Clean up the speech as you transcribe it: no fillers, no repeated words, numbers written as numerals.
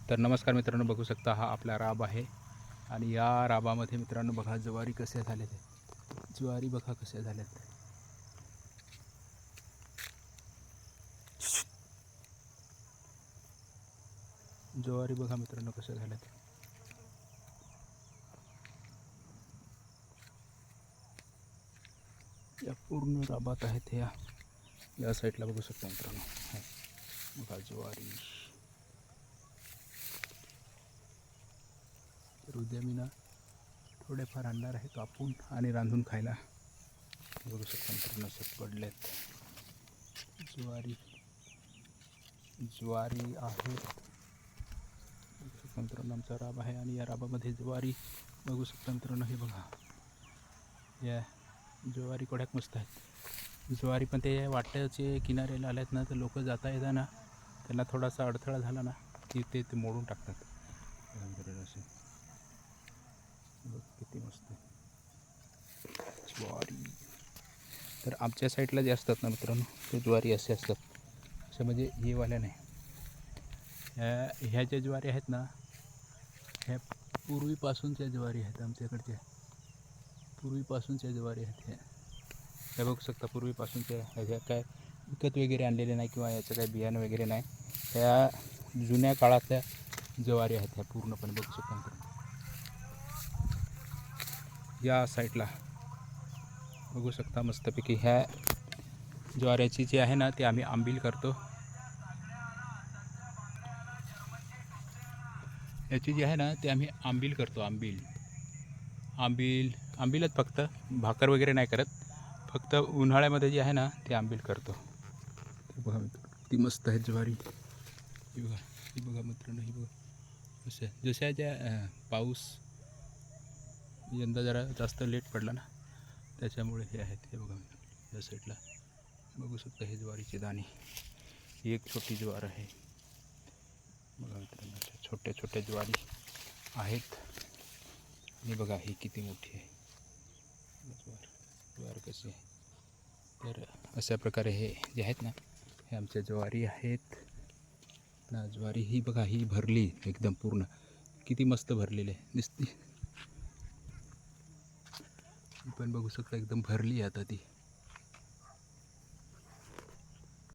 तर नमस्कार मित्रांनो, बघू शकता हा आपला राब आहे आणि या राबामध्ये मित्रांनो बघा ज्वारी कशा झाल्यात. ज्वारी बघा कशा झाल्यात. ज्वारी बघा मित्रांनो कशा झाल्यात. या पूर्ण राबात आहेत. या साईडला बघू शकता मित्रांनो, बघा ज्वारी. तर उद्या मी ना थोडेफार आणणार आहे कापून आणि रांधून खायला. बघू शकता मित्रांनो असं पडलेत ज्वारी. ज्वारी आहे मित्रांनो, आमचा राब आहे आणि या राबामध्ये ज्वारी बघू शकता मित्रांनो. हे बघा या ज्वारी कोड्याक मस्त आहेत. ज्वारी पण ते वाट्याचे किनाऱ्याला आल्यात ना, तर लोक जाता येता ना त्यांना थोडासा अडथळा झाला ना की ते मोडून टाकतात. असे किती मस्त ज्वारी. तर आमच्या साईडला जे असतात ना मित्रांनो, ते ज्वारी असे असतात. असं म्हणजे हे वाल्या नाही. ह्या ज्या ज्वारी आहेत ना, ह्या पूर्वीपासूनच्या ज्वारी आहेत आमच्याकडच्या. पूर्वीपासूनच्या ज्वारी आहेत ह्या बघू शकता. पूर्वीपासूनच्या ह्या काय विकत वगैरे आणलेले नाही किंवा याचं काही बियाणं वगैरे नाही. ह्या जुन्या काळातल्या ज्वारी आहेत ह्या पूर्णपणे. बघू शकता या साईडला बघू शकता मस्तपैकी. ह्या ज्वारीची जी आहे ना, ती आम्ही आंबील करतो. याची जी आहे ना, ती आम्ही आंबील करतो. आंबीलच फक्त, भाकर वगैरे नाही करत. फक्त उन्हाळ्यामध्ये जी आहे ना ती आंबील करतो. बघा ती मस्त आहे ज्वारी. ही बघा मित्रांनो, ही बघा असं जशा ज्या पाऊस यंदा जरा जास्त लेट पडला ना, त्याच्यामुळे हे आहेत. हे बघा या साईडला बघू शकता हे ज्वारीचे दाणे. ही एक छोटी ज्वार आहे बघा मित्रांनो. छोट्या छोट्या ज्वारी आहेत आणि बघा ही किती मोठी आहे ज्वार कशी आहे. तर अशा प्रकारे हे जे आहेत ना, हे आमच्या ज्वारी आहेत ना. ज्वारी ही बघा, ही भरली एकदम पूर्ण. किती मस्त भरलेली आहे दिसते. पण बघू शकता एकदम भरली आता ती.